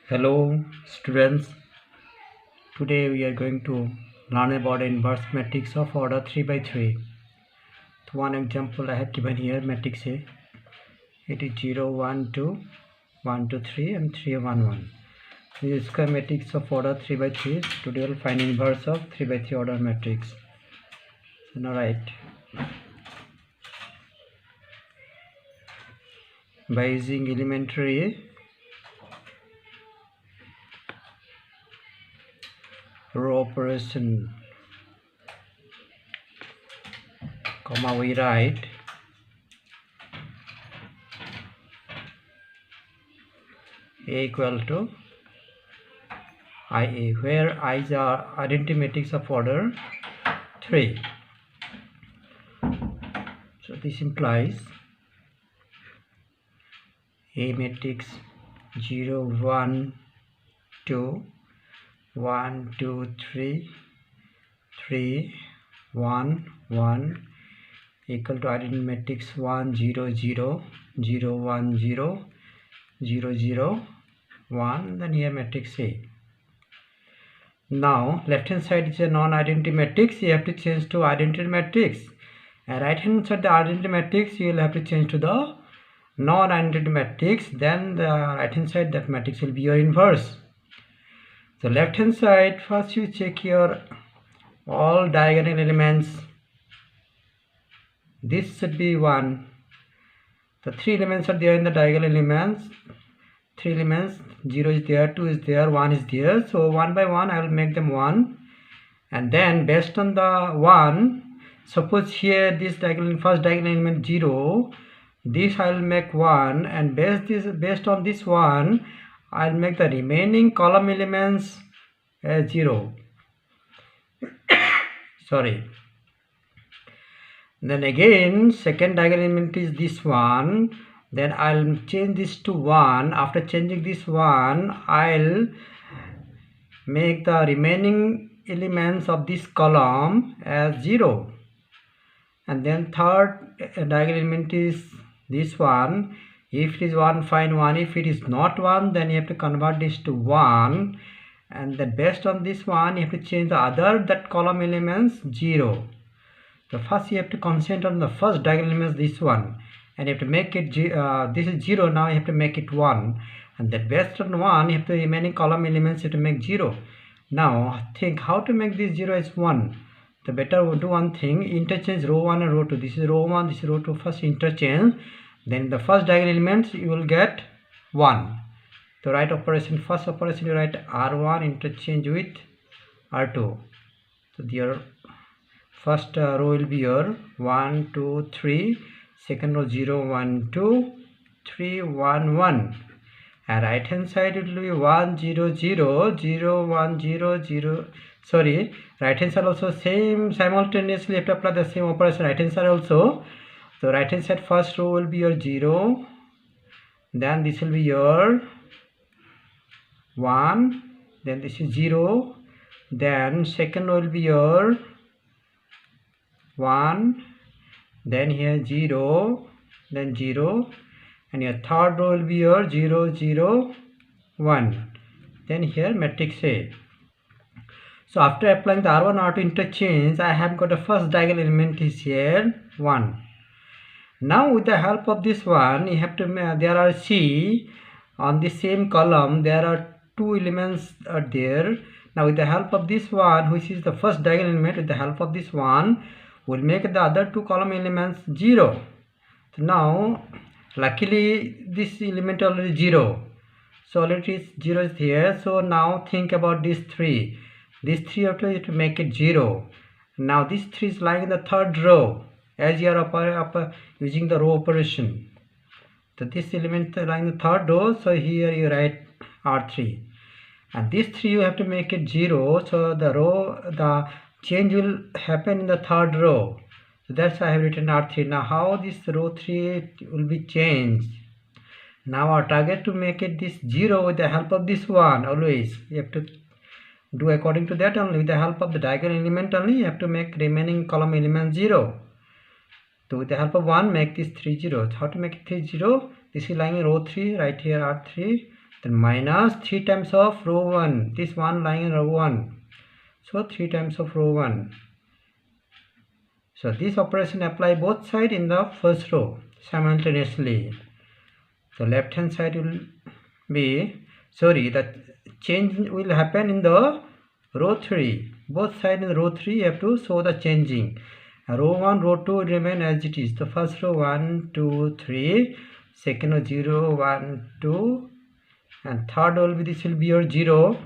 Hello students, today we are going to learn about inverse matrix of order 3 by 3. So one example I have given here, matrix A. It is 0, 1, 2, 1, 2, 3 and 3, 1, 1. This is square matrix of order 3 by 3. Today we will find inverse of 3 by 3 order matrix. So now write. By using elementary row operation, comma, we write A equal to IA, where i's are identity matrix of order 3. So this implies A matrix 0, 1, 2, 1, 2, 3, 3, 1, 1 equal to identity matrix 1, 0, 0, 0, 1, 0, 0, 0, 1, then here matrix A. Now left hand side is a non-identity matrix, you have to change to identity matrix, and right hand side the identity matrix you will have to change to the non-identity matrix, then the right hand side that matrix will be your inverse. So left hand side, first you check your all diagonal elements. This should be 1. The 3 elements are there in the diagonal elements. 3 elements, 0 is there, 2 is there, 1 is there. So one by one I will make them 1. And then based on the 1, suppose here this diagonal, first diagonal element 0, this I will make 1, and based on this 1 I will make the remaining column elements as 0. Sorry. Then again second diagonal element is this one, then I'll change this to 1. After changing this 1, I'll make the remaining elements of this column as 0. And then third diagonal element is this one. If it is 1, find 1. If it is not 1, then you have to convert this to 1. And then based on this one, you have to change the other that column elements 0. So first you have to concentrate on the first diagonal elements, this one, and you have to make it this is 0. Now you have to make it 1, and then based on 1 you have to remaining column elements you have to make 0. Now think how to make this 0 as 1. The better do one thing, interchange row 1 and row 2. This is row 1, this is row 2. First interchange, then the first diagonal elements you will get 1. So write operation, first operation you write R1 interchange with R2. So your first row will be your 1, 2, 3. Second row 0, 1, 2, 3, 1, 1. And right hand side it will be 1, 0, 0, 0, 1, 0, 0. Sorry, right hand side also same, simultaneously you have to apply the same operation right hand side also. So right hand side first row will be your 0, then this will be your 1, then this is 0, then second row will be your 1, then here 0, then 0, and your third row will be your 0, 0, 1, then here matrix A. So after applying the R1 R2 interchange, I have got the first diagonal element is here 1. Now with the help of this one, you have to there are C on the same column, there are 2 elements are there. Now with the help of this one, which is the first diagonal element, with the help of this one we'll make the other 2 column elements 0. So now luckily this element already 0, so already 0 is here. So now think about these 3. These 3 have to make it 0. Now this 3 is lying in the third row as you are using the row operation. So this element lying in the third row, so here you write R3, and this 3 you have to make it 0. So the change will happen in the third row. So that's why I have written R3. Now how this row 3 will be changed? Now our target to make it this 0 with the help of this one. Always you have to do according to that only. With the help of the diagonal element only you have to make remaining column element 0. So with the help of 1 make this 3 0. How to make it 3 0? This is lying in row 3, right here R3. then minus 3 times of row 1, this one lying in row 1, so 3 times of row 1. So this operation apply both side in the first row simultaneously. So left hand side will be, the change will happen in the row 3, both side in row 3 you have to show the changing. Row 1, row 2 will remain as it is. The first row 1, 2, 3, second row 0, 1, 2, and third row will be, this will be your 0.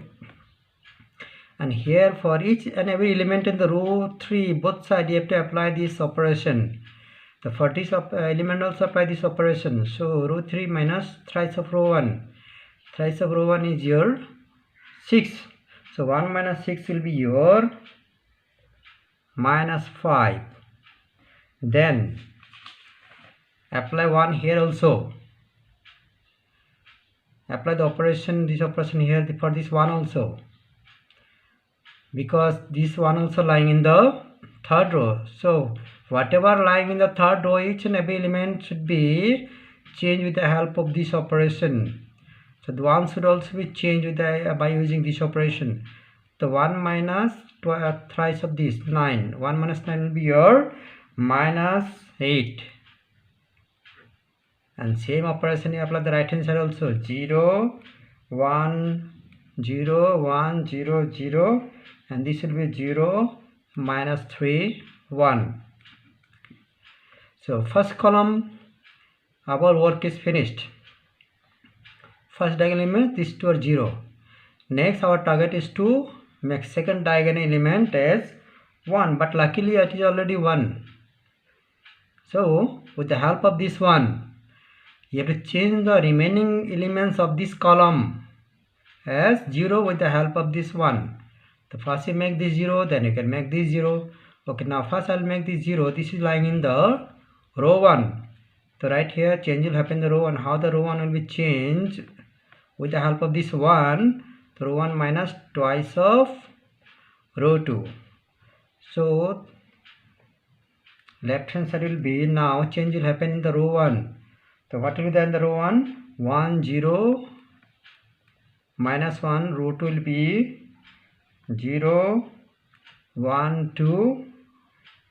And here for each and every element in the row 3, both sides you have to apply this operation. The for this element also apply this operation. So row 3 minus thrice of row 1. Thrice of row 1 is your 6. So 1 minus 6 will be your minus 5. Then apply 1 here also. Apply the operation, this operation here for this one also, because this one also lying in the third row. So whatever lying in the third row, each and every element should be changed with the help of this operation. So the one should also be changed with by using this operation. The 1 minus thrice of this 9. 1 minus 9 will be your minus 8. And same operation you apply the right hand side also. 0, 1, 0, 1, 0, 0, and this will be 0, minus 3, 1. So first column, our work is finished. First diagonal element, these two are 0. Next our target is to make second diagonal element as 1, but luckily it is already 1. So with the help of this one, you have to change the remaining elements of this column as 0 with the help of this one. The first you make this 0, then you can make this 0. Okay, now first I'll make this 0. This is lying in the row 1. So right here change will happen in the row 1. How the row 1 will be changed? With the help of this 1, the row 1 minus twice of row 2. So left hand side will be, now change will happen in the row 1. So what will be there in the row 1? 1, 0, minus 1, row 2 will be 0, 1, 2,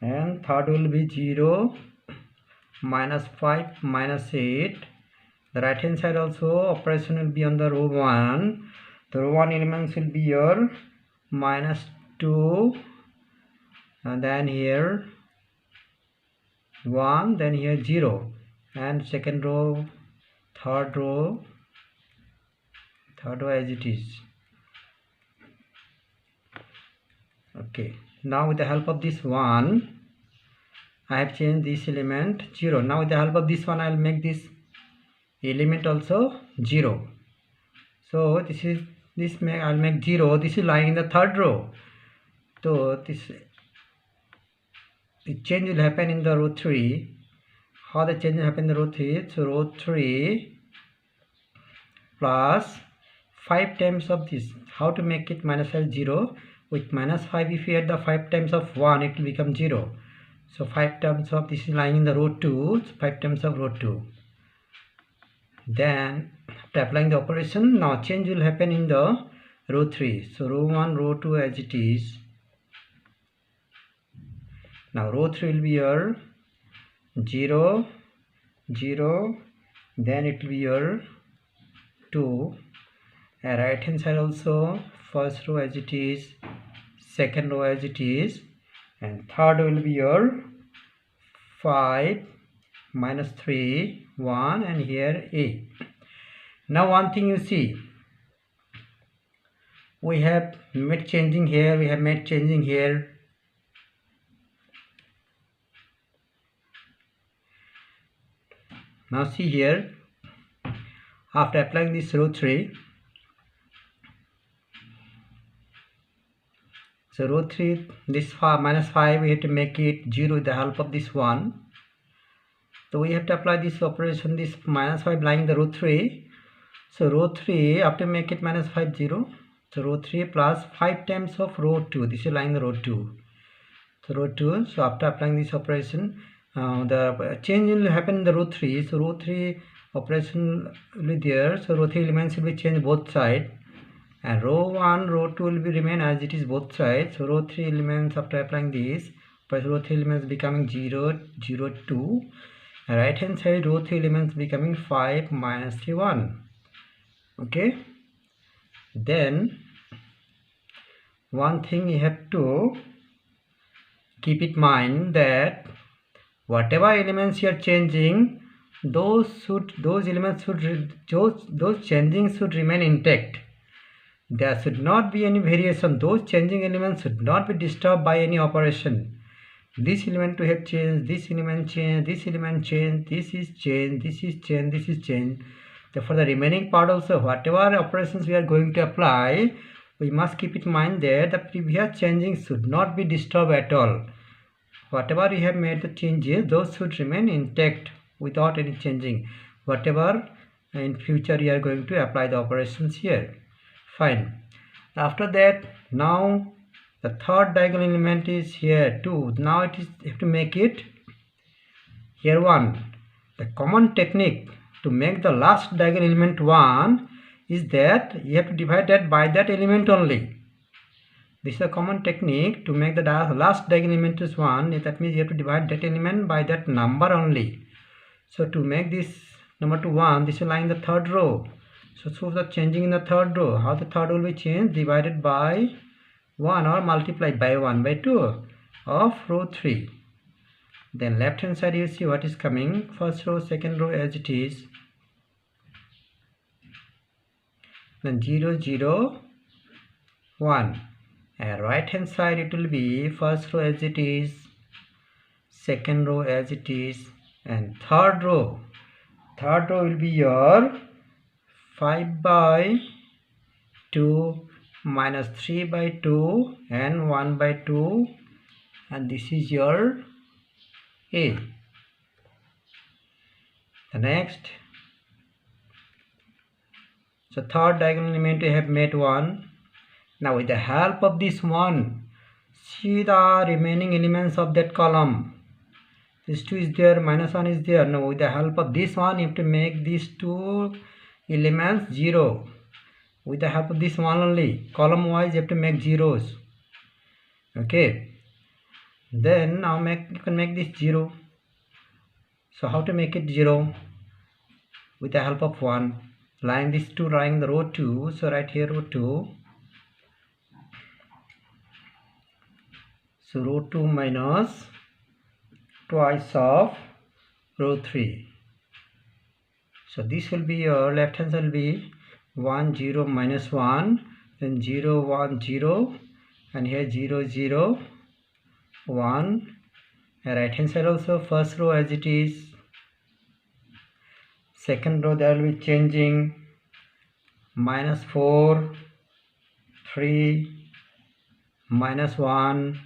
and third will be 0, minus 5, minus 8. The right hand side also operation will be on the row 1. The row 1 elements will be your minus 2, and then here 1, then here 0, and second row, third row as it is. Okay, now with the help of this one, I have changed this element 0. Now with the help of this one, I will make this element also 0. So I'll make 0. This is lying in the third row. So the change will happen in the row 3. How the change will happen in the row 3? So row 3 plus 5 times of this. How to make it minus 5 0? With minus 5, if you add the 5 times of 1, it will become 0. So 5 times of this is lying in the row 2. So 5 times of row 2. Then after applying the operation, now change will happen in the row 3. So row 1, row 2 as it is. Now row 3 will be your 0, 0, then it will be your 2. And right hand side also, first row as it is, second row as it is, and third will be your 5, minus 3, 1, and here A. Now one thing you see, we have made changing here, we have made changing here. Now see here, after applying this row 3, so row 3, this minus 5, we have to make it 0 with the help of this 1. So we have to apply this operation, this minus 5 lying in the row 3. So row 3, after make it minus 5, 0. So row 3 plus 5 times of row 2. This is lying in the row 2. So row 2. So after applying this operation, the change will happen in the row 3. So row 3 operation will be there, so row 3 elements will be changed both sides, and row 1 row 2 will be remain as it is both sides. So row 3 elements, after applying this, but row 3 elements becoming 0 0 2, and right hand side row 3 elements becoming 5 minus 3 1. Okay, then one thing you have to keep in mind that whatever elements you are changing, those changing should remain intact. There should not be any variation. Those changing elements should not be disturbed by any operation. This element to have changed, this element changed, this element changed, this is changed, this is changed, this is changed. Therefore, the remaining part also, whatever operations we are going to apply, we must keep in mind that the previous changing should not be disturbed at all. Whatever we have made the changes, those should remain intact without any changing. Whatever in future you are going to apply the operations here. Fine. After that, now the third diagonal element is here 2. Now it is you have to make it here 1. The common technique to make the last diagonal element 1 is that you have to divide that by that element only. This is a common technique to make the last diagonal element is 1. That means you have to divide that element by that number only. So to make this number to 1, this is lying in the third row. So the changing in the third row, how the third will be changed? Divided by 1 or multiplied by 1 by 2 of row 3. Then left hand side you see what is coming. First row, second row as it is. Then 0 0 1. And right hand side it will be first row as it is, second row as it is, and third row will be your 5 by 2 minus 3 by 2 and 1 by 2, and this is your A. The next, so third diagonal element we have made 1. Now with the help of this 1, see the remaining elements of that column. This 2 is there, minus 1 is there. Now with the help of this 1, you have to make these 2 elements 0. With the help of this 1 only, column wise you have to make zeros. Okay. Then now you can make this 0. So how to make it 0? With the help of 1. Line this 2 lying the row 2. So right here row 2. So row 2 minus twice of row 3. So this will be your left hand side will be 1 0 minus 1, then 0 1 0, and here 0 0 1, and right hand side also first row as it is, second row there will be changing minus 4 3 minus 1,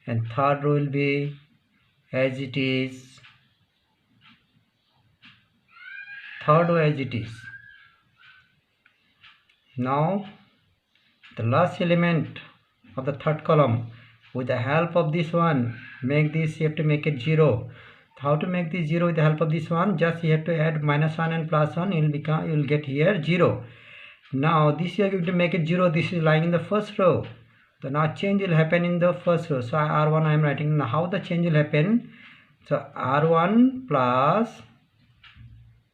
and third row will be as it is, third row as it is. Now the last element of the third column, with the help of this one, make this, you have to make it 0. How to make this 0 with the help of this one? Just you have to add minus 1 and plus 1, you will get here 0. Now this you are going to make it 0. This is lying in the first row. So now change will happen in the first row. So R1 I am writing. Now how the change will happen? So R1 plus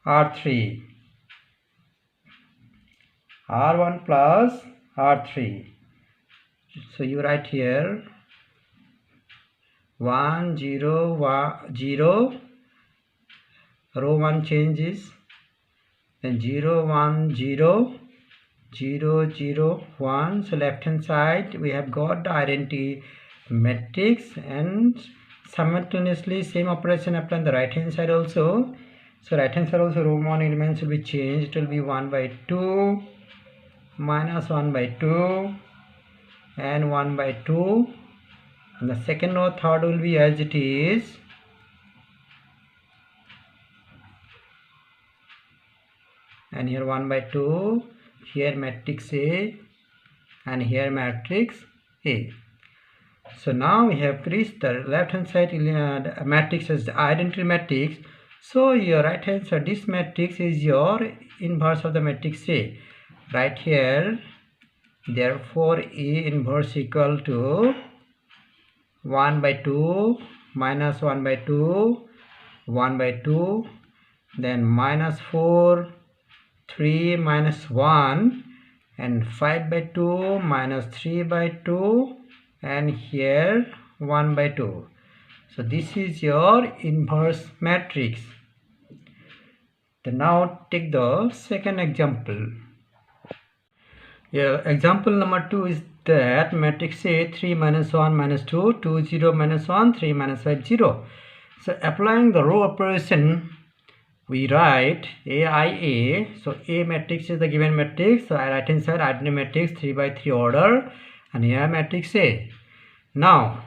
R3. R1 plus R3. So you write here 1 0 1 0. Row 1 changes. Then 0 1 0. 0 0 1. So left hand side we have got the identity matrix, and simultaneously same operation apply on the right hand side also. So right hand side also row 1 elements will be changed. It will be 1 by 2 minus 1 by 2 and 1 by 2, and the second row third will be as it is. And here 1 by 2, here matrix A, and here matrix A. So now we have reached the left hand side matrix as the identity matrix. So your right hand side, this matrix is your inverse of the matrix A. Right here, therefore A inverse equal to 1 by 2 minus 1 by 2, 1 by 2, then minus 4, 3 minus 1, and 5 by 2 minus 3 by 2, and here 1 by 2. So this is your inverse matrix. Then now take the second example. Example number 2 is that matrix A 3 minus 1 minus 2, 2 0 minus 1, 3 minus 5 0. So applying the row operation, we write AIA. So A matrix is the given matrix. So right hand side identity matrix 3 by 3 order, and here matrix A. Now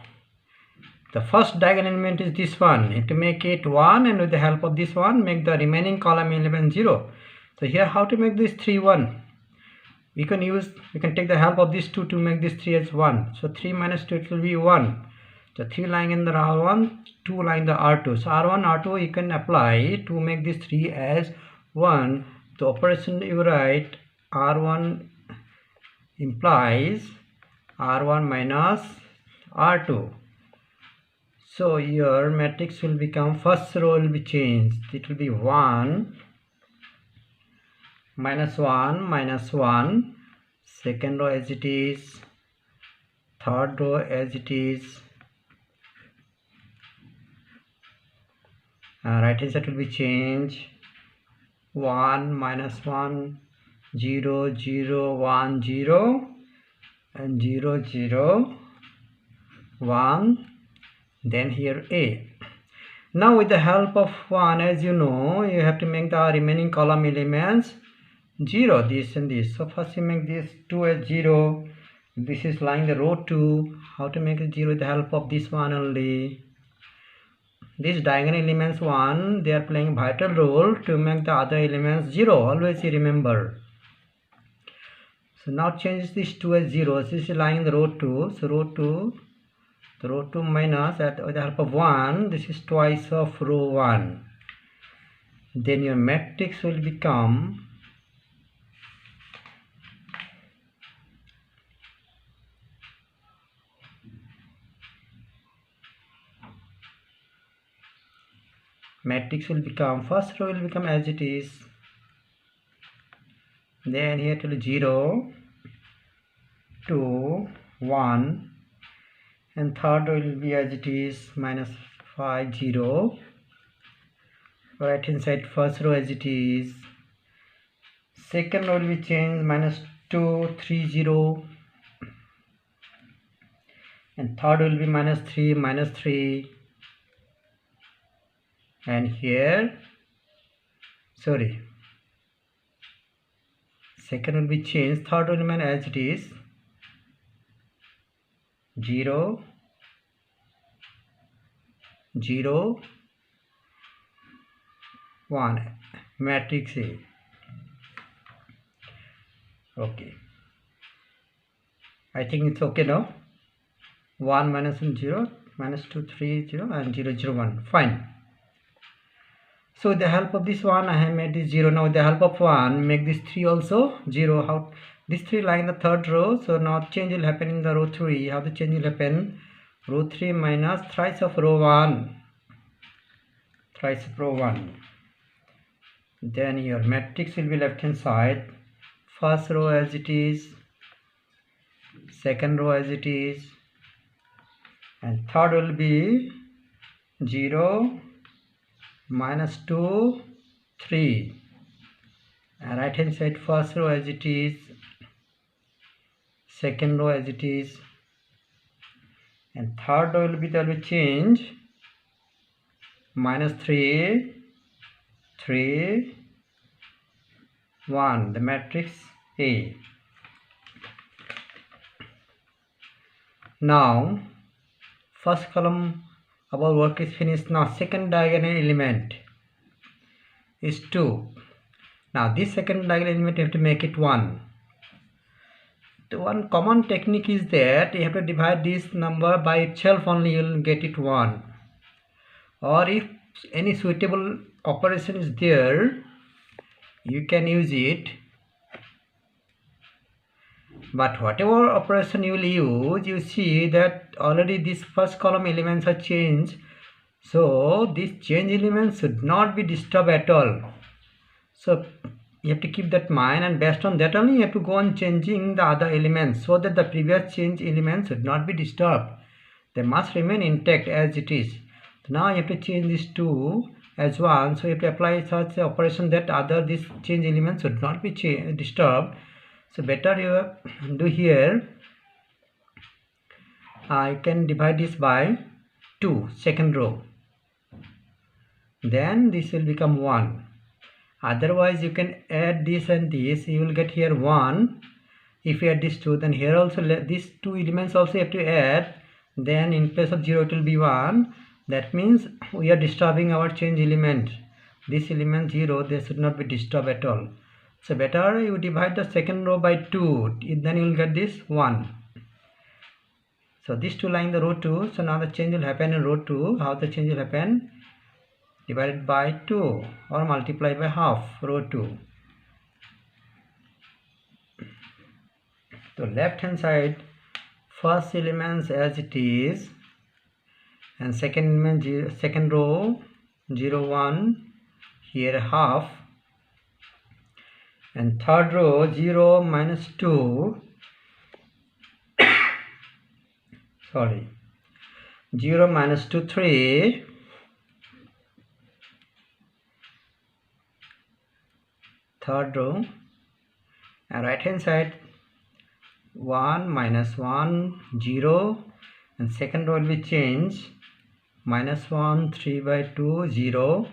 the first diagonal element is this one. To make it 1, and with the help of this one, make the remaining column element 0. So here how to make this 3 1? We can take the help of this 2 to make this 3 as 1. So 3 minus 2, it will be 1. So 3 lying in the R1, 2 lying in the R2. So R1, R2 you can apply to make this 3 as 1. The operation you write R1 implies R1 minus R2. So your matrix will become, first row will be changed. It will be 1 minus 1 minus 1, second row as it is, third row as it is, right hand side will be changed, 1 minus 1, 0 0 1 0, and 0 0 1, then here A. Now with the help of 1, as you know, you have to make the remaining column elements 0, this and this. So first you make this 2 as 0. This is lying the row 2. How to make it 0? With the help of this one only. These diagonal elements 1, they are playing vital role to make the other elements 0. Always you remember. So now change this 2 as 0. This is lying in the row 2. So row 2, the row 2 minus with the help of 1. This is twice of row 1. Then your matrix will become first row will become as it is, then here it will be 0 2 1, and third row will be as it is, minus 5 0, right hand side first row as it is, second row will be changed, minus 2 3 0, and third will be minus 3, and here second will be changed, third will remain as it is, 0 0 1, matrix A. Okay, I think it's okay now. 1 minus 0, minus 2 3 0, and 0 0 1. Fine. So with the help of this one, I have made this 0. Now with the help of 1, make this 3 also 0. How this 3 lying in the third row. So now change will happen in the row 3. How the change will happen? Row 3 minus thrice of row 1. Thrice of row 1. Then your matrix will be left hand side. First row as it is, second row as it is, and third will be 0 minus 2 3, and right hand side first row as it is, second row as it is, and third row will be change, minus 3 3 1, the matrix A. Now first column our work is finished. Now second diagonal element is 2. Now this second diagonal element you have to make it 1. The one common technique is that you have to divide this number by itself only, you will get it 1. Or if any suitable operation is there, you can use it. But whatever operation you will use, you see that already this first column elements are changed. So this change elements should not be disturbed at all. So you have to keep that in mind, and based on that only you have to go on changing the other elements so that the previous change elements should not be disturbed. They must remain intact as it is. So now you have to change these two as one. So you have to apply such an operation that these change elements should not be disturbed. So better you do here. I can divide this by 2, second row. Then this will become 1. Otherwise you can add this and this. You will get here 1. If you add these 2, then here also these 2 elements also you have to add. Then in place of 0 it will be 1. That means we are disturbing our change element. This element 0, they should not be disturbed at all. So better you divide the second row by 2. Then you will get this 1. So these 2 lie in the row 2. So now the change will happen in row 2. How the change will happen? Divided by 2 or multiply by half, row 2. So left hand side, first elements as it is, and second element, second row 0 1, here half, and third row 0 minus 2, sorry, 0 minus 2 3, third row, and right hand side 1 minus 1 0, and second row will be changed, minus 1 3 by 2 0,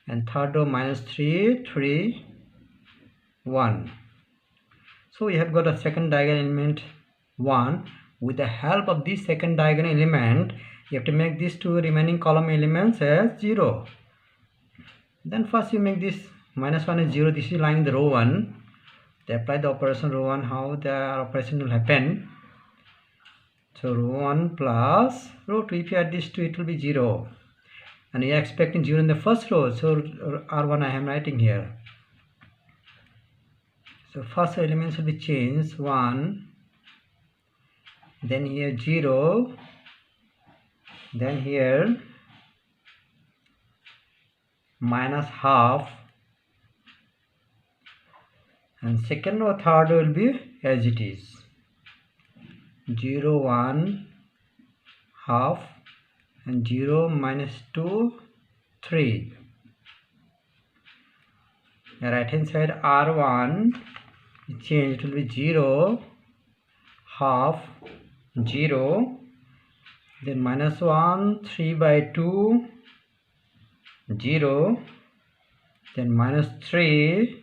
and third row minus 3 3 1. So we have got a second diagonal element 1. With the help of this second diagonal element, you have to make these 2 remaining column elements as 0. Then first you make this minus 1 is 0. This is lying in the row 1. They apply the operation row 1. How the operation will happen? So row 1 plus row 2. If you add these 2, it will be 0. And you are expecting 0 in the first row. So R1 I am writing here. So first elements will be changed 1. Then here 0. Then here minus half. And second or third will be as it is. 0 1 half, and 0 minus 2 3. The right hand side R1 change, it will be 0 half 0, then minus 1 3 by 2 0, then minus 3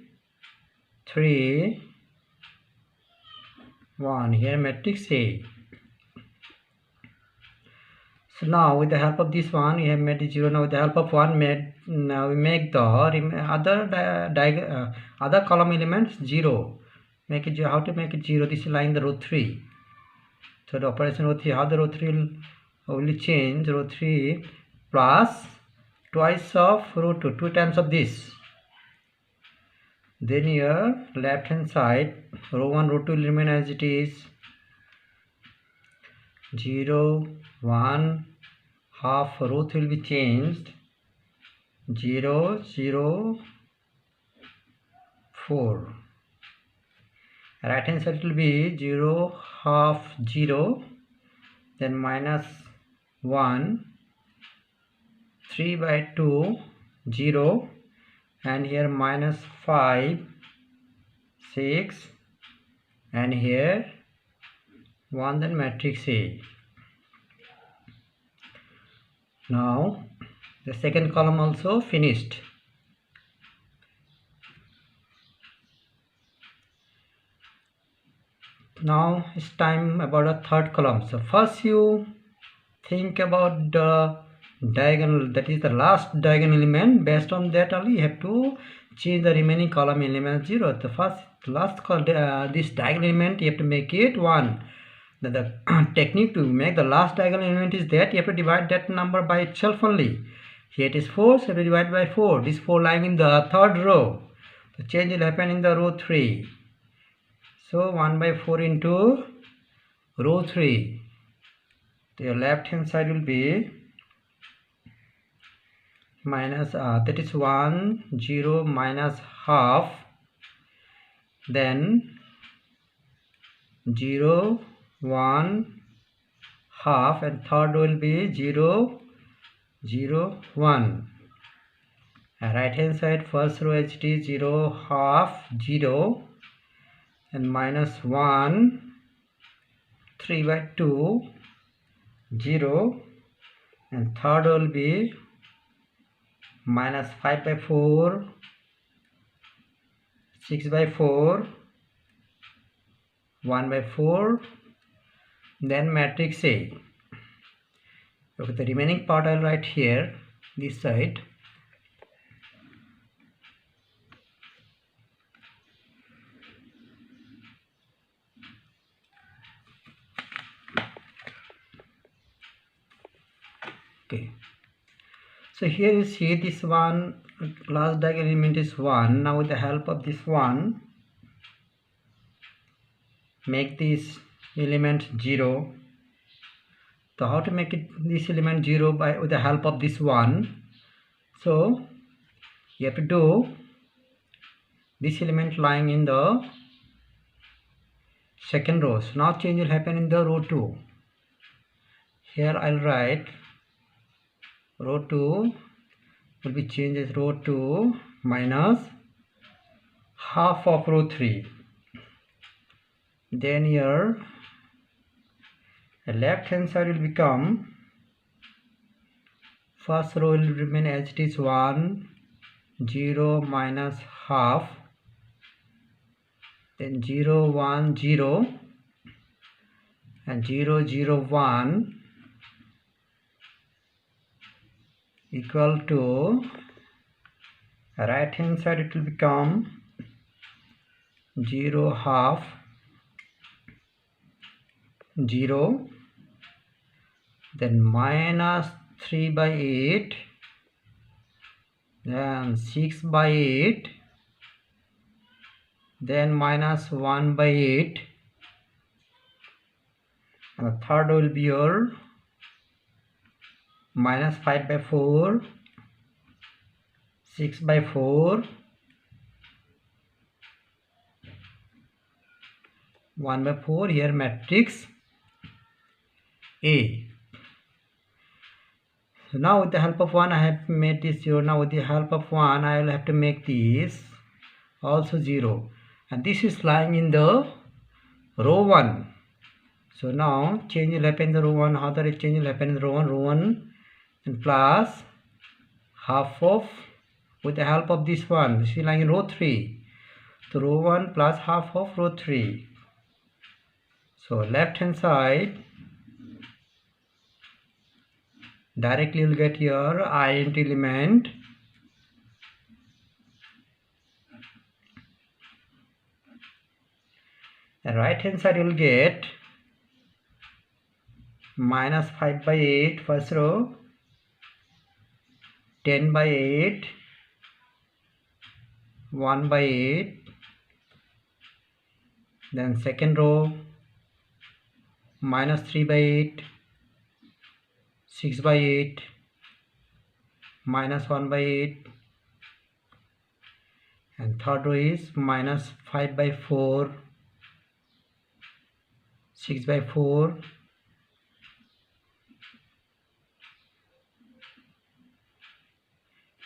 3 1. Here matrix A. So now with the help of this one we have made it 0. Now with the help of 1 now we make the other column elements 0. Make it 0. How to make it 0? This is lying in the row 3. So the operation row 3, how the row 3 will change? Row 3 plus twice of row 2, 2 times of this. Then here left hand side row 1 row 2 will remain as it is. 0 1 half, row 3 will be changed. 0 0 4. Right hand side will be 0 half 0, then minus 1 3 by 2 0, and here minus 5 6, and here 1, then matrix A. Now the second column also finished. Now it's time about a third column. So first you think about the diagonal, that is the last diagonal element. Based on that only you have to change the remaining column element 0. The last this diagonal element you have to make it 1. The technique to make the last diagonal element is that you have to divide that number by itself only. Here it is 4, so we divide by 4. This 4 lying in the third row. The change will happen in the row 3. So 1 by 4 into row 3. So your left hand side will be minus that is 1 0 minus half, then 0 1 half, and third will be 0 0 1. And right hand side first row as it is 0 half 0 and minus 1 3 by 2 0, and third will be minus 5 by 4 6 by 4 1 by 4, then matrix A. Okay, the remaining part I'll write here this side. Okay, so here you see this one last diagonal element is 1. Now with the help of this one, make this element 0. So how to make it this element 0 with the help of this one? So you have to do this element lying in the second row. So now change will happen in the row 2. Here I'll write row 2 will be changed as row 2 minus half of row 3. Then here the left hand side will become, first row will remain as it is 1 0 minus half, then 0 1 0 and 0 0 1 equal to right hand side it will become 0 half 0, then minus 3 by 8, then 6 by 8, then minus 1 by 8, and the third will be your minus 5 by 4, 6 by 4, 1 by 4, here matrix A. So now with the help of 1 I have made this 0. Now with the help of 1 I will have to make this also 0, and this is lying in the row 1. So now change will happen in the row 1. How the change will happen in the row 1? Row 1 and plus half of, with the help of this one, this is lying in row 3. So row 1 plus half of row 3. So left hand side directly you'll get your identity element, and right hand side you'll get minus 5 by 8 first row, 10 by 8, 1 by 8, then second row minus 3 by 8, 6 by 8, minus 1 by 8, and third row is minus 5 by 4, 6 by 4,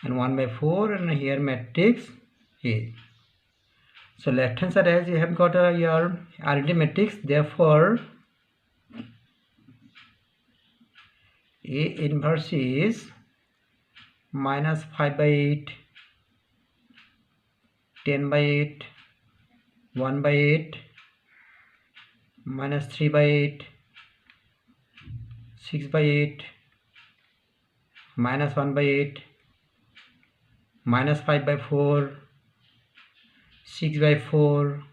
and 1 by 4, and here matrix A. So left hand side as you have got your identity matrix, therefore A inverse is minus 5 by 8, 10 by 8, 1 by 8, minus 3 by 8, 6 by 8, minus 1 by 8, minus 5 by 4, 6 by 4,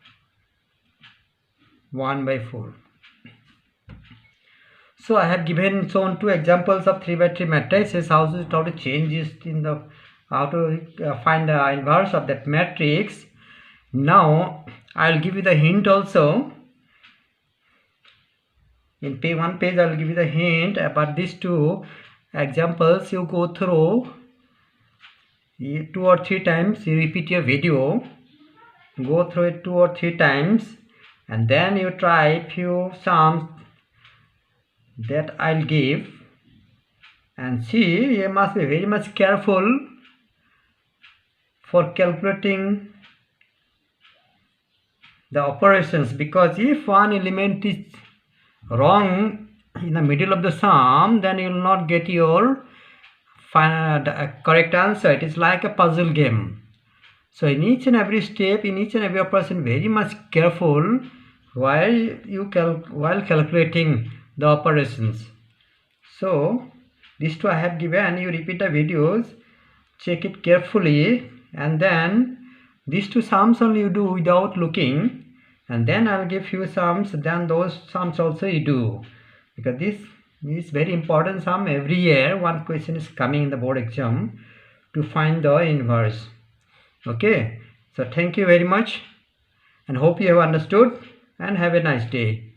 1 by 4. So I have shown two examples of 3 by 3 matrices. How to change this in the how to find the inverse of that matrix. Now I'll give you the hint also. In one page I'll give you the hint about these two examples. You go through 2 or 3 times. You repeat your video. Go through it 2 or 3 times, and then you try few sums that I'll give, and see, you must be very much careful for calculating the operations, because if one element is wrong in the middle of the sum, then you will not get your final correct answer. It is like a puzzle game. So in each and every step, in each and every operation, very much careful while calculating the operations. So these two I have given. You repeat the videos, check it carefully, and then these two sums only you do without looking, and then I'll give few sums, then those sums also you do, because this is very important sum. Every year one question is coming in the board exam to find the inverse. Okay, so thank you very much, and hope you have understood, and have a nice day.